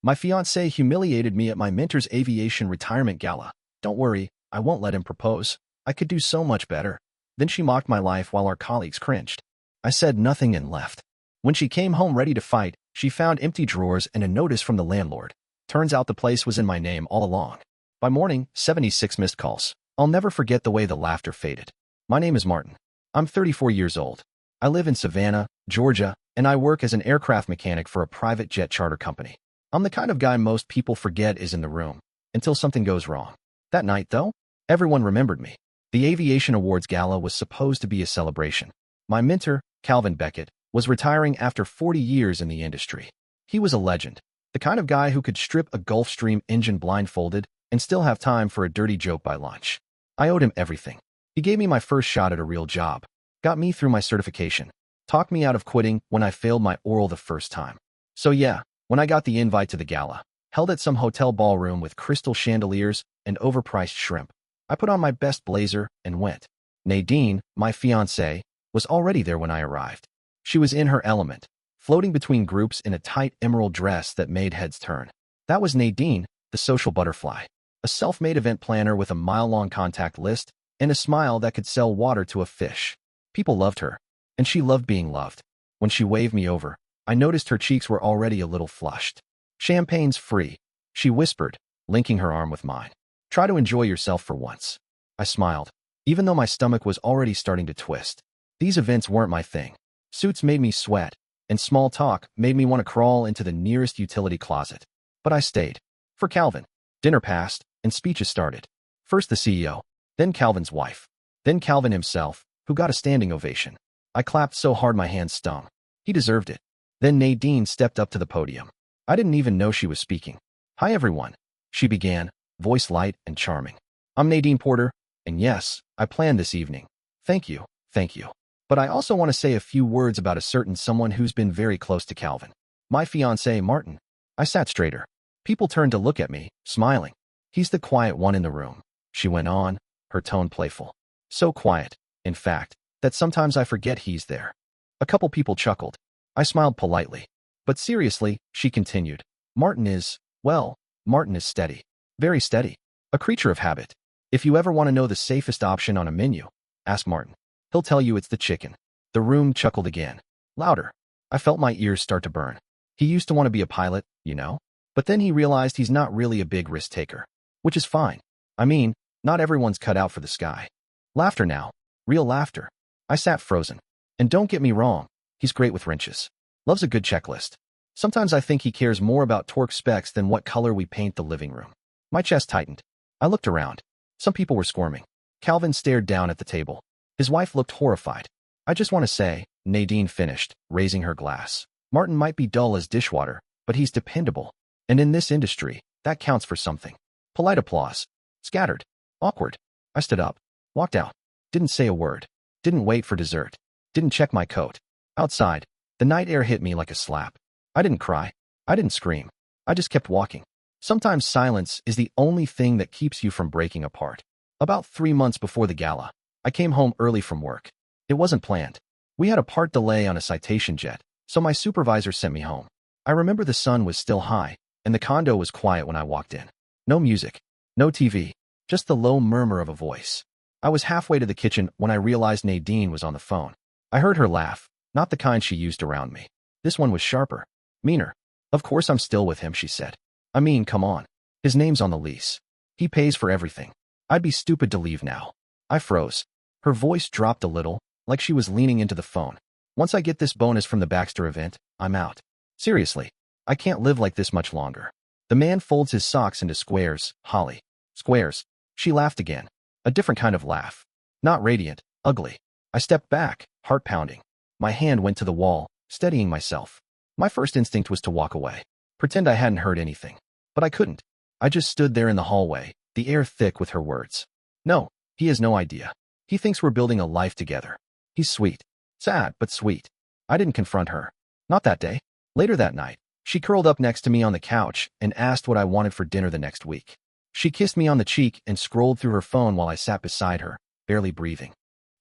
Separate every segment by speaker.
Speaker 1: My fiancé humiliated me at my mentor's aviation retirement gala. Don't worry, I won't let him propose. I could do so much better. Then she mocked my life while our colleagues cringed. I said nothing and left. When she came home ready to fight, she found empty drawers and a notice from the landlord. Turns out the place was in my name all along. By morning, 76 missed calls. I'll never forget the way the laughter faded. My name is Martin. I'm 34 years old. I live in Savannah, Georgia, and I work as an aircraft mechanic for a private jet charter company. I'm the kind of guy most people forget is in the room, until something goes wrong. That night, though, everyone remembered me. The Aviation Awards Gala was supposed to be a celebration. My mentor, Calvin Beckett, was retiring after 40 years in the industry. He was a legend, the kind of guy who could strip a Gulfstream engine blindfolded and still have time for a dirty joke by lunch. I owed him everything. He gave me my first shot at a real job, got me through my certification, talked me out of quitting when I failed my oral the first time. So yeah, when I got the invite to the gala, held at some hotel ballroom with crystal chandeliers and overpriced shrimp, I put on my best blazer and went. Nadine, my fiancée, was already there when I arrived. She was in her element, floating between groups in a tight emerald dress that made heads turn. That was Nadine, the social butterfly, a self-made event planner with a mile-long contact list and a smile that could sell water to a fish. People loved her, and she loved being loved. When she waved me over, I noticed her cheeks were already a little flushed. "Champagne's free," she whispered, linking her arm with mine. "Try to enjoy yourself for once." I smiled, even though my stomach was already starting to twist. These events weren't my thing. Suits made me sweat, and small talk made me want to crawl into the nearest utility closet. But I stayed. For Calvin. Dinner passed, and speeches started. First the CEO, then Calvin's wife, then Calvin himself, who got a standing ovation. I clapped so hard my hands stung. He deserved it. Then Nadine stepped up to the podium. I didn't even know she was speaking. "Hi everyone," she began, voice light and charming. "I'm Nadine Porter, and yes, I planned this evening. Thank you, thank you. But I also want to say a few words about a certain someone who's been very close to Calvin. My fiancé, Martin." I sat straighter. People turned to look at me, smiling. "He's the quiet one in the room," she went on, her tone playful. "So quiet, in fact, that sometimes I forget he's there." A couple people chuckled. I smiled politely. "But seriously," she continued, "Martin is, well, Martin is steady. Very steady. A creature of habit. If you ever want to know the safest option on a menu, ask Martin. He'll tell you it's the chicken." The room chuckled again. Louder. I felt my ears start to burn. He used to want to be a pilot, you know? But then he realized he's not really a big risk taker. Which is fine. I mean, not everyone's cut out for the sky. Laughter now. Real laughter. I sat frozen. And don't get me wrong, he's great with wrenches. Loves a good checklist. Sometimes I think he cares more about torque specs than what color we paint the living room. My chest tightened. I looked around. Some people were squirming. Calvin stared down at the table. His wife looked horrified. "I just want to say," Nadine finished, raising her glass, "Martin might be dull as dishwater, but he's dependable. And in this industry, that counts for something." Polite applause. Scattered. Awkward. I stood up. Walked out. Didn't say a word. Didn't wait for dessert. Didn't check my coat. Outside, the night air hit me like a slap. I didn't cry. I didn't scream. I just kept walking. Sometimes silence is the only thing that keeps you from breaking apart. About 3 months before the gala, I came home early from work. It wasn't planned. We had a part delay on a citation jet, so my supervisor sent me home. I remember the sun was still high, and the condo was quiet when I walked in. No music. No TV. Just the low murmur of a voice. I was halfway to the kitchen when I realized Nadine was on the phone. I heard her laugh, not the kind she used around me. This one was sharper. Meaner. "Of course I'm still with him," she said. "I mean, come on. His name's on the lease. He pays for everything. I'd be stupid to leave now." I froze. Her voice dropped a little, like she was leaning into the phone. "Once I get this bonus from the Baxter event, I'm out. Seriously, I can't live like this much longer." The man folds his socks into squares, Holly. Squares. She laughed again. A different kind of laugh. Not radiant, ugly. I stepped back, heart pounding. My hand went to the wall, steadying myself. My first instinct was to walk away. Pretend I hadn't heard anything. But I couldn't. I just stood there in the hallway, the air thick with her words. "No, he has no idea. He thinks we're building a life together. He's sweet. Sad, but sweet." I didn't confront her. Not that day. Later that night, she curled up next to me on the couch and asked what I wanted for dinner the next week. She kissed me on the cheek and scrolled through her phone while I sat beside her, barely breathing.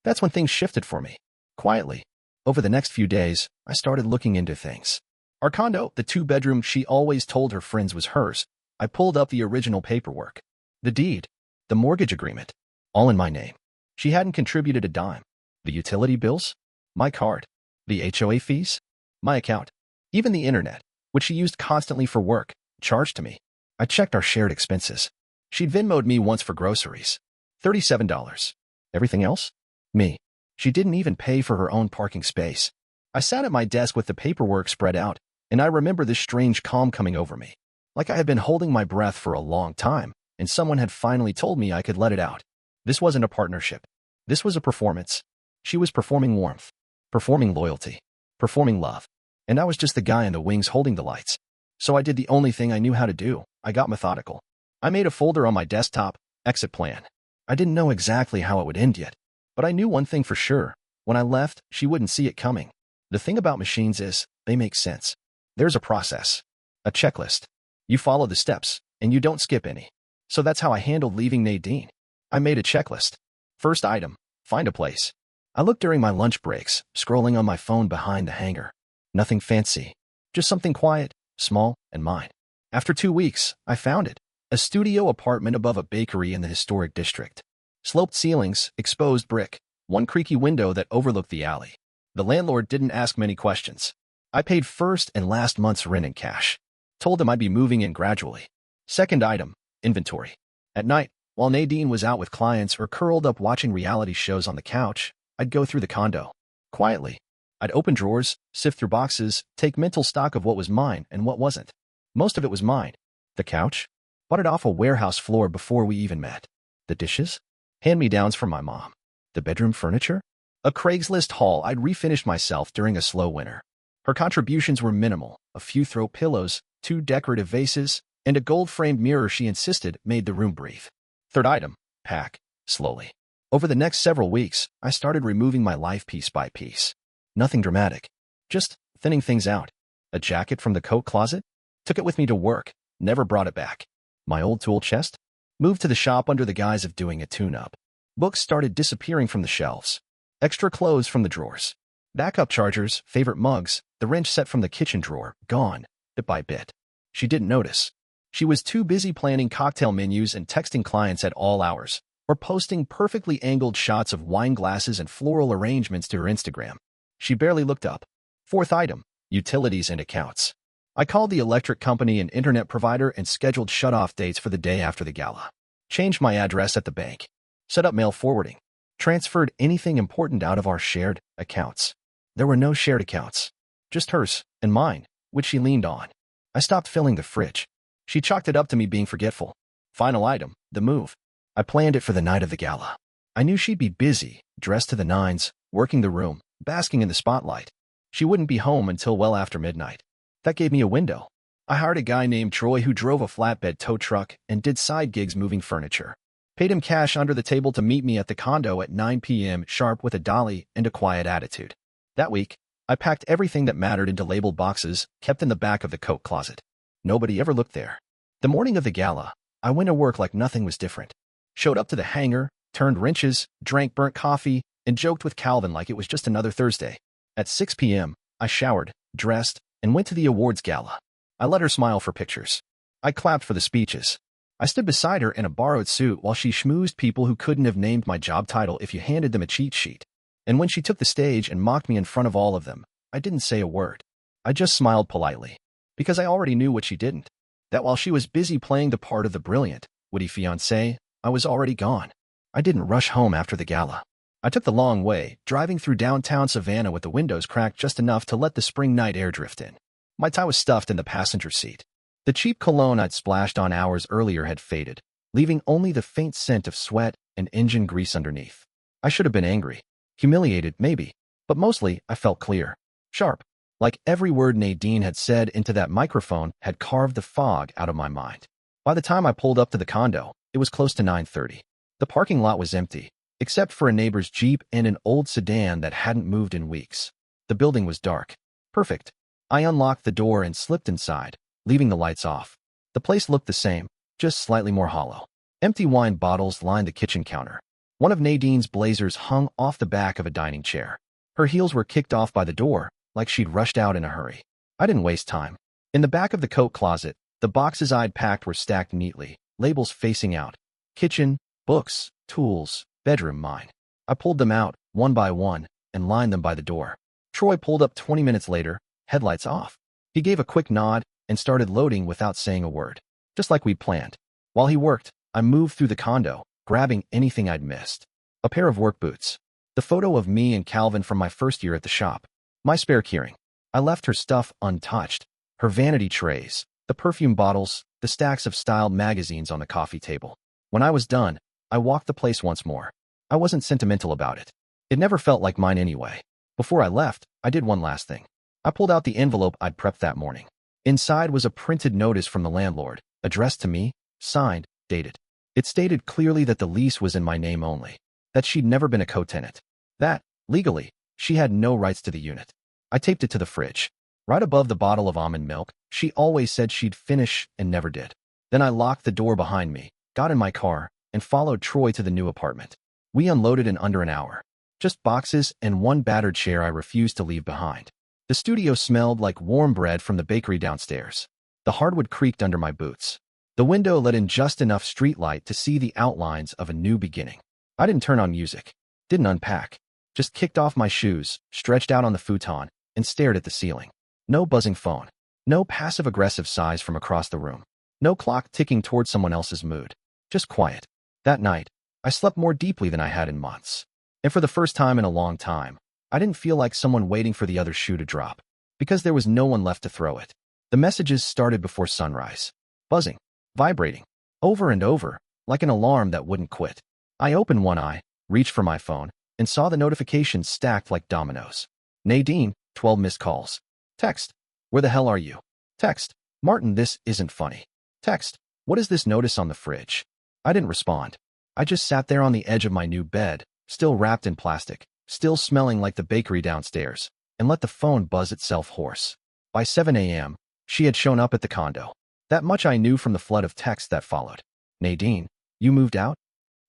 Speaker 1: That's when things shifted for me. Quietly. Over the next few days, I started looking into things. Our condo, the two-bedroom she always told her friends was hers. I pulled up the original paperwork. The deed, the mortgage agreement, all in my name. She hadn't contributed a dime. The utility bills, my card. The HOA fees, my account. Even the internet, which she used constantly for work, charged to me. I checked our shared expenses. She'd Venmo'd me once for groceries. $37. Everything else? Me. She didn't even pay for her own parking space. I sat at my desk with the paperwork spread out, and I remember this strange calm coming over me. Like I had been holding my breath for a long time, and someone had finally told me I could let it out. This wasn't a partnership. This was a performance. She was performing warmth, performing loyalty, performing love. And I was just the guy in the wings holding the lights. So I did the only thing I knew how to do. I got methodical. I made a folder on my desktop, exit plan. I didn't know exactly how it would end yet, but I knew one thing for sure. When I left, she wouldn't see it coming. The thing about machines is, they make sense. There's a process, a checklist. You follow the steps, and you don't skip any. So that's how I handled leaving Nadine. I made a checklist. First item, find a place. I looked during my lunch breaks, scrolling on my phone behind the hanger. Nothing fancy, just something quiet, small, and mine. After 2 weeks, I found it. A studio apartment above a bakery in the historic district. Sloped ceilings, exposed brick, one creaky window that overlooked the alley. The landlord didn't ask many questions. I paid first and last month's rent in cash. Told him I'd be moving in gradually. Second item, inventory. At night, while Nadine was out with clients or curled up watching reality shows on the couch, I'd go through the condo. Quietly. I'd open drawers, sift through boxes, take mental stock of what was mine and what wasn't. Most of it was mine. The couch? Bought it off a warehouse floor before we even met. The dishes? Hand-me-downs from my mom. The bedroom furniture? A Craigslist haul I'd refinished myself during a slow winter. Her contributions were minimal, a few throw pillows, 2 decorative vases, and a gold-framed mirror she insisted made the room breathe. Third item, pack, slowly. Over the next several weeks, I started removing my life piece by piece. Nothing dramatic, just thinning things out. A jacket from the coat closet? Took it with me to work, never brought it back. My old tool chest? Moved to the shop under the guise of doing a tune-up. Books started disappearing from the shelves. Extra clothes from the drawers. Backup chargers, favorite mugs, the wrench set from the kitchen drawer, gone, bit by bit. She didn't notice. She was too busy planning cocktail menus and texting clients at all hours, or posting perfectly angled shots of wine glasses and floral arrangements to her Instagram. She barely looked up. Fourth item, utilities and accounts. I called the electric company and internet provider and scheduled shut-off dates for the day after the gala. Changed my address at the bank. Set up mail forwarding. Transferred anything important out of our shared accounts. There were no shared accounts. Just hers and mine, which she leaned on. I stopped filling the fridge. She chalked it up to me being forgetful. Final item, the move. I planned it for the night of the gala. I knew she'd be busy, dressed to the nines, working the room, basking in the spotlight. She wouldn't be home until well after midnight. That gave me a window. I hired a guy named Troy who drove a flatbed tow truck and did side gigs moving furniture. Paid him cash under the table to meet me at the condo at 9 p.m. sharp with a dolly and a quiet attitude. That week, I packed everything that mattered into labeled boxes kept in the back of the coat closet. Nobody ever looked there. The morning of the gala, I went to work like nothing was different. Showed up to the hangar, turned wrenches, drank burnt coffee, and joked with Calvin like it was just another Thursday. At 6 p.m., I showered, dressed, and went to the awards gala. I let her smile for pictures. I clapped for the speeches. I stood beside her in a borrowed suit while she schmoozed people who couldn't have named my job title if you handed them a cheat sheet. And when she took the stage and mocked me in front of all of them, I didn't say a word. I just smiled politely. Because I already knew what she didn't. That while she was busy playing the part of the brilliant, witty fiancé, I was already gone. I didn't rush home after the gala. I took the long way, driving through downtown Savannah with the windows cracked just enough to let the spring night air drift in. My tie was stuffed in the passenger seat. The cheap cologne I'd splashed on hours earlier had faded, leaving only the faint scent of sweat and engine grease underneath. I should have been angry. Humiliated, maybe. But mostly, I felt clear. Sharp. Like every word Nadine had said into that microphone had carved the fog out of my mind. By the time I pulled up to the condo, it was close to 9:30. The parking lot was empty, except for a neighbor's Jeep and an old sedan that hadn't moved in weeks. The building was dark. Perfect. I unlocked the door and slipped inside, leaving the lights off. The place looked the same, just slightly more hollow. Empty wine bottles lined the kitchen counter. One of Nadine's blazers hung off the back of a dining chair. Her heels were kicked off by the door, like she'd rushed out in a hurry. I didn't waste time. In the back of the coat closet, the boxes I'd packed were stacked neatly, labels facing out. Kitchen, books, tools, bedroom, mine. I pulled them out, one by one, and lined them by the door. Troy pulled up 20 minutes later, headlights off. He gave a quick nod and started loading without saying a word, just like we'd planned. While he worked, I moved through the condo, grabbing anything I'd missed. A pair of work boots. The photo of me and Calvin from my first year at the shop. My spare keyring. I left her stuff untouched. Her vanity trays, the perfume bottles, the stacks of styled magazines on the coffee table. When I was done, I walked the place once more. I wasn't sentimental about it. It never felt like mine anyway. Before I left, I did one last thing. I pulled out the envelope I'd prepped that morning. Inside was a printed notice from the landlord, addressed to me, signed, dated. It stated clearly that the lease was in my name only, that she'd never been a co-tenant, that, legally, she had no rights to the unit. I taped it to the fridge. Right above the bottle of almond milk, she always said she'd finish and never did. Then I locked the door behind me, got in my car, and followed Troy to the new apartment. We unloaded in under an hour. Just boxes and one battered chair I refused to leave behind. The studio smelled like warm bread from the bakery downstairs. The hardwood creaked under my boots. The window let in just enough streetlight to see the outlines of a new beginning. I didn't turn on music, didn't unpack, just kicked off my shoes, stretched out on the futon, and stared at the ceiling. No buzzing phone. No passive-aggressive sighs from across the room. No clock ticking toward someone else's mood. Just quiet. That night, I slept more deeply than I had in months. And for the first time in a long time, I didn't feel like someone waiting for the other shoe to drop, because there was no one left to throw it. The messages started before sunrise. Buzzing. Vibrating. Over and over, like an alarm that wouldn't quit. I opened one eye, reached for my phone, and saw the notifications stacked like dominoes. Nadine, 12 missed calls. Text. Where the hell are you? Text. Martin, this isn't funny. Text. What is this notice on the fridge? I didn't respond. I just sat there on the edge of my new bed, still wrapped in plastic, still smelling like the bakery downstairs, and let the phone buzz itself hoarse. By 7 a.m., she had shown up at the condo. That much I knew from the flood of texts that followed. Nadine, you moved out?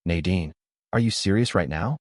Speaker 1: Nadine, are you serious right now?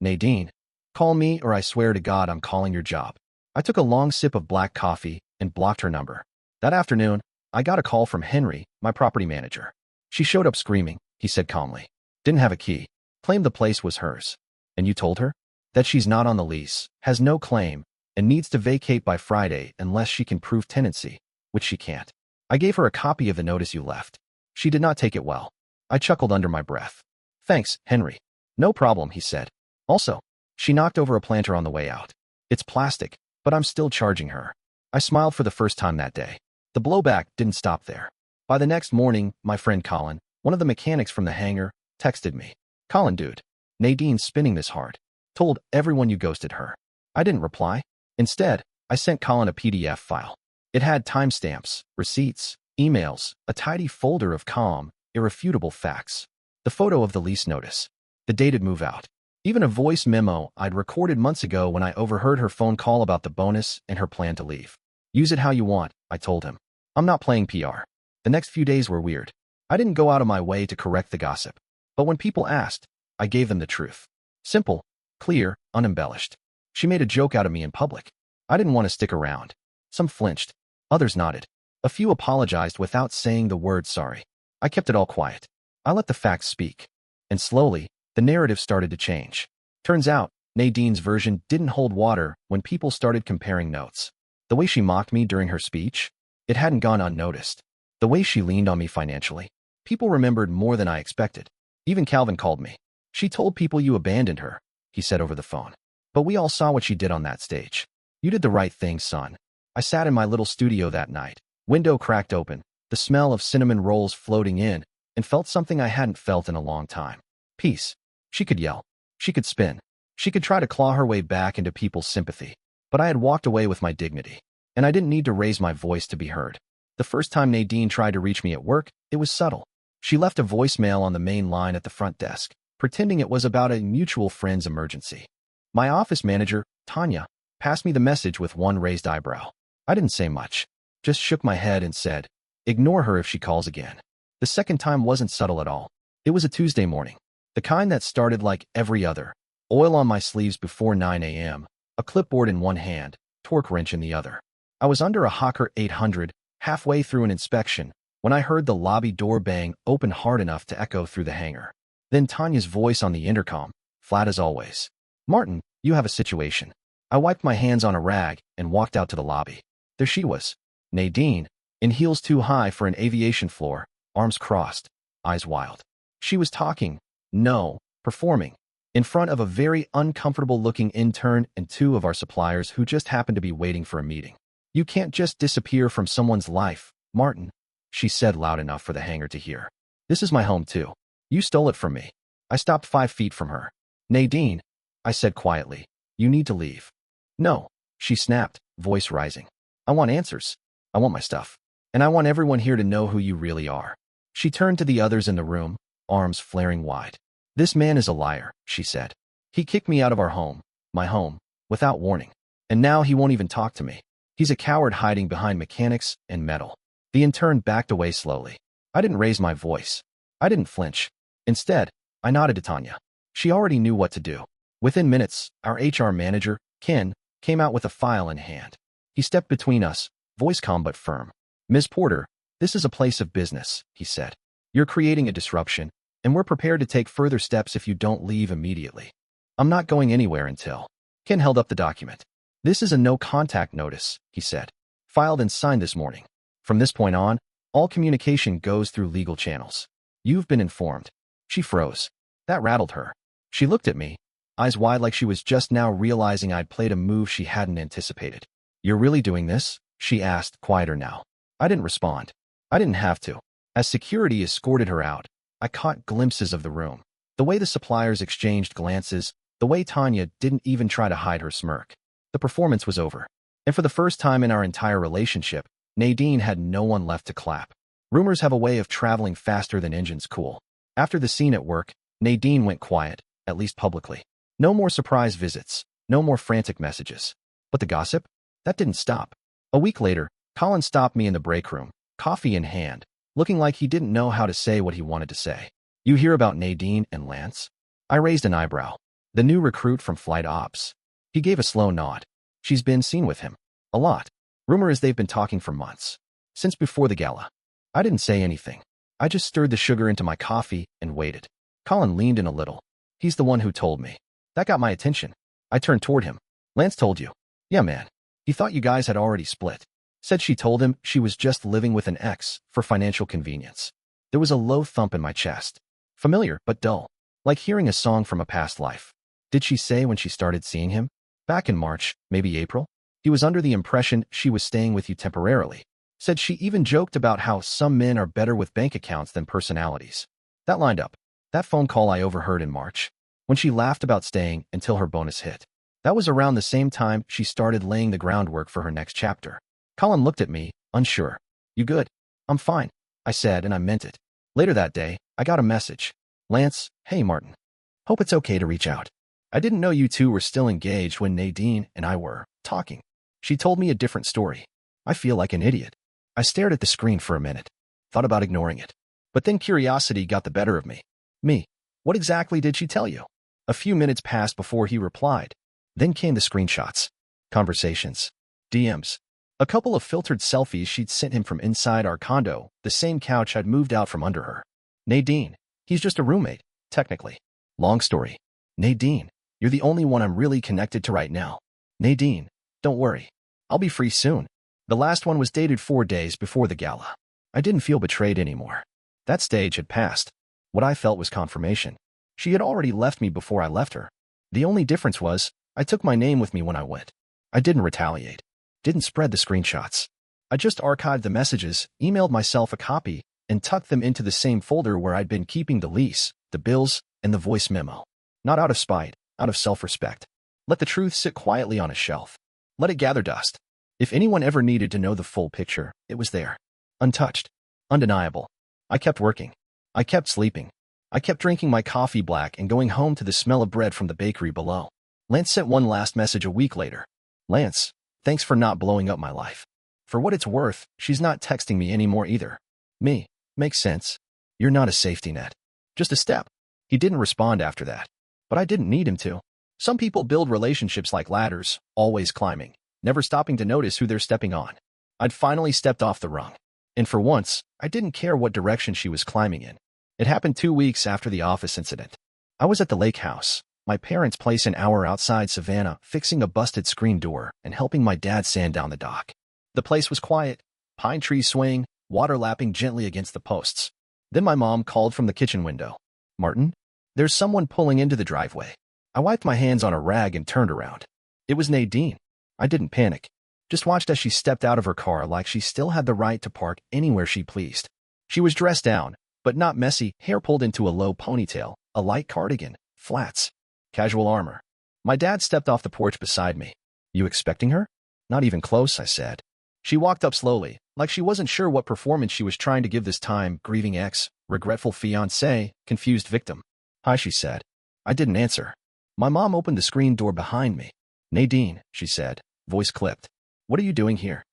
Speaker 1: Nadine, call me or I swear to God I'm calling your job. I took a long sip of black coffee and blocked her number. That afternoon, I got a call from Henry, my property manager. She showed up screaming, he said calmly. Didn't have a key. Claimed the place was hers. And you told her? That she's not on the lease, has no claim, and needs to vacate by Friday unless she can prove tenancy, which she can't. I gave her a copy of the notice you left. She did not take it well. I chuckled under my breath. Thanks, Henry. No problem, he said. Also, she knocked over a planter on the way out. It's plastic, but I'm still charging her. I smiled for the first time that day. The blowback didn't stop there. By the next morning, my friend Colin, one of the mechanics from the hangar, texted me. Colin, dude, Nadine's spinning this hard. Told everyone you ghosted her. I didn't reply. Instead, I sent Colin a PDF file. It had timestamps, receipts, emails, a tidy folder of calm, irrefutable facts. The photo of the lease notice. The dated move out. Even a voice memo I'd recorded months ago when I overheard her phone call about the bonus and her plan to leave. Use it how you want, I told him. I'm not playing PR. The next few days were weird. I didn't go out of my way to correct the gossip. But when people asked, I gave them the truth. Simple, clear, unembellished. She made a joke out of me in public. I didn't want to stick around. Some flinched. Others nodded. A few apologized without saying the word sorry. I kept it all quiet. I let the facts speak. And slowly, the narrative started to change. Turns out, Nadine's version didn't hold water when people started comparing notes. The way she mocked me during her speech, it hadn't gone unnoticed. The way she leaned on me financially, people remembered more than I expected. Even Calvin called me. She told people you abandoned her, he said over the phone. But we all saw what she did on that stage. You did the right thing, son. I sat in my little studio that night, window cracked open, the smell of cinnamon rolls floating in, and felt something I hadn't felt in a long time. Peace. She could yell. She could spin. She could try to claw her way back into people's sympathy. But I had walked away with my dignity, and I didn't need to raise my voice to be heard. The first time Nadine tried to reach me at work, it was subtle. She left a voicemail on the main line at the front desk, pretending it was about a mutual friend's emergency. My office manager, Tanya, passed me the message with one raised eyebrow. I didn't say much, just shook my head and said, ignore her if she calls again. The second time wasn't subtle at all. It was a Tuesday morning, the kind that started like every other. Oil on my sleeves before 9 a.m., a clipboard in one hand, torque wrench in the other. I was under a Hawker 800, halfway through an inspection, when I heard the lobby door bang open hard enough to echo through the hangar. Then Tanya's voice on the intercom, flat as always. "Martin, you have a situation." I wiped my hands on a rag and walked out to the lobby. There she was, Nadine, in heels too high for an aviation floor, arms crossed, eyes wild. She was talking, no, performing, in front of a very uncomfortable-looking intern and two of our suppliers who just happened to be waiting for a meeting. "You can't just disappear from someone's life, Martin," she said loud enough for the hangar to hear. "This is my home too. You stole it from me." I stopped 5 feet from her. "Nadine," I said quietly, "you need to leave." "No," she snapped, voice rising. "I want answers. I want my stuff. And I want everyone here to know who you really are." She turned to the others in the room, arms flaring wide. "This man is a liar," she said. "He kicked me out of our home, my home, without warning. And now he won't even talk to me. He's a coward hiding behind mechanics and metal." The intern backed away slowly. I didn't raise my voice. I didn't flinch. Instead, I nodded to Tanya. She already knew what to do. Within minutes, our HR manager, Ken, came out with a file in hand. He stepped between us, voice calm but firm. "Ms. Porter, this is a place of business," he said. "You're creating a disruption, and we're prepared to take further steps if you don't leave immediately." "I'm not going anywhere until..." Ken held up the document. "This is a no-contact notice," he said. "Filed and signed this morning. From this point on, all communication goes through legal channels. You've been informed." She froze. That rattled her. She looked at me, eyes wide like she was just now realizing I'd played a move she hadn't anticipated. "You're really doing this?" she asked, quieter now. I didn't respond. I didn't have to. As security escorted her out, I caught glimpses of the room. The way the suppliers exchanged glances, the way Tanya didn't even try to hide her smirk. The performance was over. And for the first time in our entire relationship, Nadine had no one left to clap. Rumors have a way of traveling faster than engines cool. After the scene at work, Nadine went quiet, at least publicly. No more surprise visits, no more frantic messages. But the gossip? That didn't stop. A week later, Colin stopped me in the break room, coffee in hand, looking like he didn't know how to say what he wanted to say. "You hear about Nadine and Lance?" I raised an eyebrow. "The new recruit from Flight Ops." He gave a slow nod. "She's been seen with him. A lot. Rumor is they've been talking for months. Since before the gala." I didn't say anything. I just stirred the sugar into my coffee and waited. Colin leaned in a little. "He's the one who told me." That got my attention. I turned toward him. "Lance told you?" "Yeah, man. He thought you guys had already split. Said she told him she was just living with an ex for financial convenience." There was a low thump in my chest. Familiar, but dull. Like hearing a song from a past life. Did she say when she started seeing him? Back in March, maybe April? He was under the impression she was staying with you temporarily. Said she even joked about how some men are better with bank accounts than personalities. That lined up. That phone call I overheard in March, when she laughed about staying until her bonus hit. That was around the same time she started laying the groundwork for her next chapter. Colin looked at me, unsure. "You good?" "I'm fine," I said, and I meant it. Later that day, I got a message. "Lance, hey Martin. Hope it's okay to reach out. I didn't know you two were still engaged when Nadine and I were talking. She told me a different story. I feel like an idiot." I stared at the screen for a minute, thought about ignoring it. But then curiosity got the better of me. "Me? What exactly did she tell you?" A few minutes passed before he replied. Then came the screenshots, conversations, DMs. A couple of filtered selfies she'd sent him from inside our condo, the same couch I'd moved out from under her. "Nadine, he's just a roommate, technically. Long story. Nadine, you're the only one I'm really connected to right now. Nadine, don't worry. I'll be free soon." The last one was dated 4 days before the gala. I didn't feel betrayed anymore. That stage had passed. What I felt was confirmation. She had already left me before I left her. The only difference was, I took my name with me when I went. I didn't retaliate. Didn't spread the screenshots. I just archived the messages, emailed myself a copy, and tucked them into the same folder where I'd been keeping the lease, the bills, and the voice memo. Not out of spite, out of self-respect. Let the truth sit quietly on a shelf. Let it gather dust. If anyone ever needed to know the full picture, it was there. Untouched. Undeniable. I kept working. I kept sleeping. I kept drinking my coffee black and going home to the smell of bread from the bakery below. Lance sent one last message a week later. "Lance, thanks for not blowing up my life. For what it's worth, she's not texting me anymore either." Me. Makes sense. You're not a safety net. Just a step. He didn't respond after that. But I didn't need him to. Some people build relationships like ladders, always climbing. never stopping to notice who they're stepping on. I'd finally stepped off the rung. And for once, I didn't care what direction she was climbing in. It happened 2 weeks after the office incident. I was at the lake house, my parents' place an hour outside Savannah, fixing a busted screen door and helping my dad sand down the dock. The place was quiet, pine trees swaying, water lapping gently against the posts. Then my mom called from the kitchen window. "Martin, there's someone pulling into the driveway." I wiped my hands on a rag and turned around. It was Nadine. I didn't panic. Just watched as she stepped out of her car like she still had the right to park anywhere she pleased. She was dressed down, but not messy, hair pulled into a low ponytail, a light cardigan, flats, casual armor. My dad stepped off the porch beside me. "You expecting her?" "Not even close," I said. She walked up slowly, like she wasn't sure what performance she was trying to give this time, grieving ex, regretful fiancé, confused victim. "Hi," she said. I didn't answer. My mom opened the screen door behind me. "Nadine," she said, voice clipped. "What are you doing here?"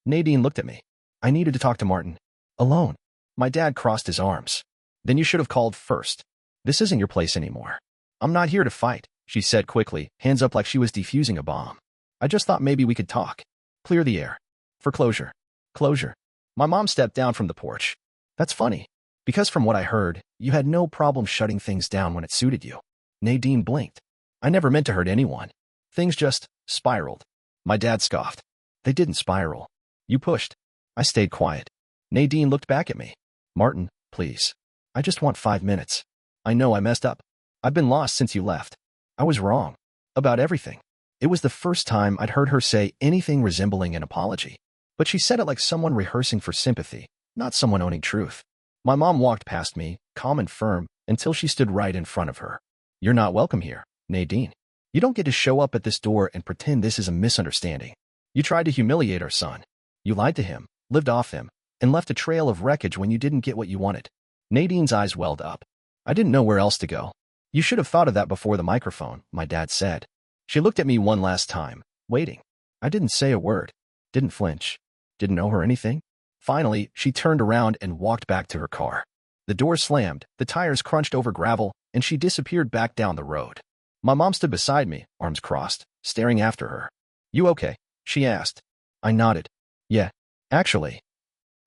Speaker 1: Nadine looked at me. "I needed to talk to Martin. Alone." My dad crossed his arms. "Then you should have called first. This isn't your place anymore." "I'm not here to fight," she said quickly, hands up like she was defusing a bomb. "I just thought maybe we could talk. Clear the air. For closure." "Closure?" My mom stepped down from the porch. "That's funny. Because from what I heard, you had no problem shutting things down when it suited you." Nadine blinked. "I never meant to hurt anyone. Things just spiraled." My dad scoffed. "They didn't spiral. You pushed." I stayed quiet. Nadine looked back at me. "Martin, please. I just want 5 minutes. I know I messed up. I've been lost since you left. I was wrong. About everything." It was the first time I'd heard her say anything resembling an apology. But she said it like someone rehearsing for sympathy, not someone owning truth. My mom walked past me, calm and firm, until she stood right in front of her. "You're not welcome here, Nadine. You don't get to show up at this door and pretend this is a misunderstanding. You tried to humiliate our son. You lied to him, lived off him, and left a trail of wreckage when you didn't get what you wanted." Nadine's eyes welled up. I didn't know where else to go. "You should have thought of that before the microphone," my dad said. She looked at me one last time, waiting. I didn't say a word. Didn't flinch. Didn't owe her anything. Finally, she turned around and walked back to her car. The door slammed, the tires crunched over gravel, and she disappeared back down the road. My mom stood beside me, arms crossed, staring after her. "You okay?" she asked. I nodded. "Yeah, actually,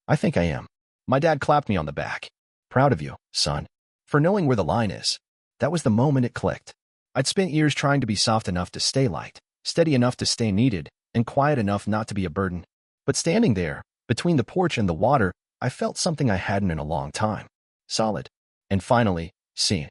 Speaker 1: I think I am." My dad clapped me on the back. "Proud of you, son, for knowing where the line is." That was the moment it clicked. I'd spent years trying to be soft enough to stay liked, steady enough to stay needed, and quiet enough not to be a burden. But standing there, between the porch and the water, I felt something I hadn't in a long time. Solid. And finally, seen.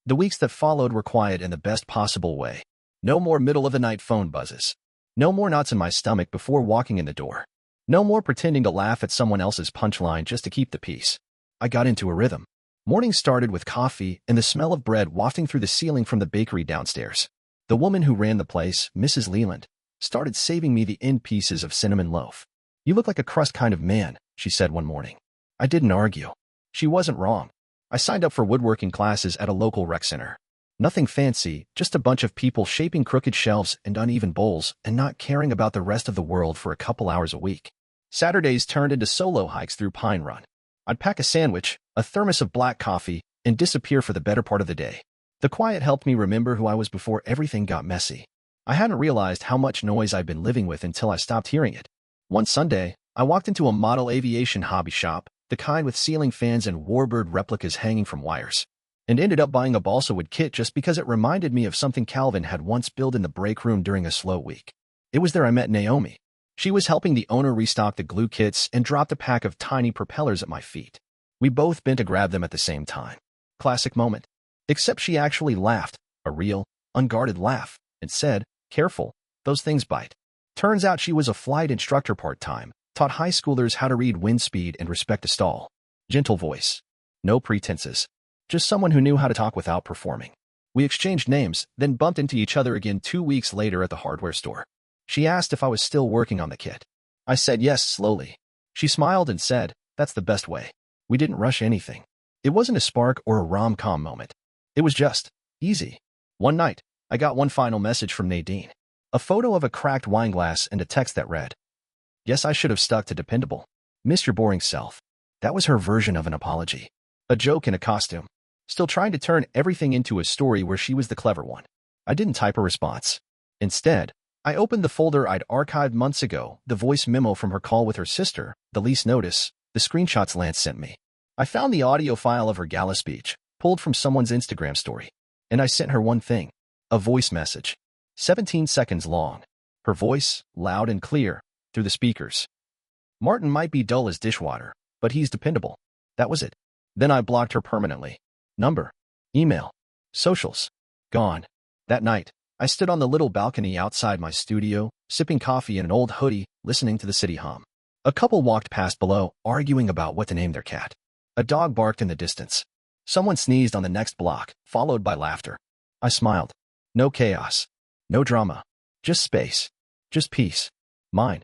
Speaker 1: The weeks that followed were quiet in the best possible way. No more middle-of-the-night phone buzzes. No more knots in my stomach before walking in the door. No more pretending to laugh at someone else's punchline just to keep the peace. I got into a rhythm. Mornings started with coffee and the smell of bread wafting through the ceiling from the bakery downstairs. The woman who ran the place, Mrs. Leland, started saving me the end pieces of cinnamon loaf. "You look like a crust kind of man," she said one morning. I didn't argue. She wasn't wrong. I signed up for woodworking classes at a local rec center. Nothing fancy, just a bunch of people shaping crooked shelves and uneven bowls and not caring about the rest of the world for a couple hours a week. Saturdays turned into solo hikes through Pine Run. I'd pack a sandwich, a thermos of black coffee, and disappear for the better part of the day. The quiet helped me remember who I was before everything got messy. I hadn't realized how much noise I'd been living with until I stopped hearing it. One Sunday, I walked into a model aviation hobby shop, the kind with ceiling fans and warbird replicas hanging from wires, and ended up buying a balsa wood kit just because it reminded me of something Calvin had once built in the break room during a slow week. It was there I met Naomi. She was helping the owner restock the glue kits and dropped a pack of tiny propellers at my feet. We both bent to grab them at the same time. Classic moment. Except she actually laughed, a real, unguarded laugh, and said, "Careful, those things bite." Turns out she was a flight instructor part-time, taught high schoolers how to read wind speed and respect a stall. Gentle voice. No pretenses. Just someone who knew how to talk without performing. We exchanged names, then bumped into each other again 2 weeks later at the hardware store. She asked if I was still working on the kit. I said yes slowly. She smiled and said, "That's the best way." We didn't rush anything. It wasn't a spark or a rom-com moment. It was just easy. One night, I got one final message from Nadine. A photo of a cracked wine glass and a text that read, "Guess I should have stuck to dependable. Miss your boring self." That was her version of an apology. A joke in a costume. Still trying to turn everything into a story where she was the clever one. I didn't type a response. Instead, I opened the folder I'd archived months ago, the voice memo from her call with her sister, the lease notice, the screenshots Lance sent me. I found the audio file of her gala speech, pulled from someone's Instagram story. And I sent her one thing. A voice message. 17 seconds long. Her voice, loud and clear, through the speakers. Martin might be dull as dishwater, but he's dependable. That was it. Then I blocked her permanently. Number. Email. Socials. Gone. That night, I stood on the little balcony outside my studio, sipping coffee in an old hoodie, listening to the city hum. A couple walked past below, arguing about what to name their cat. A dog barked in the distance. Someone sneezed on the next block, followed by laughter. I smiled. No chaos. No drama. Just space. Just peace. Mine.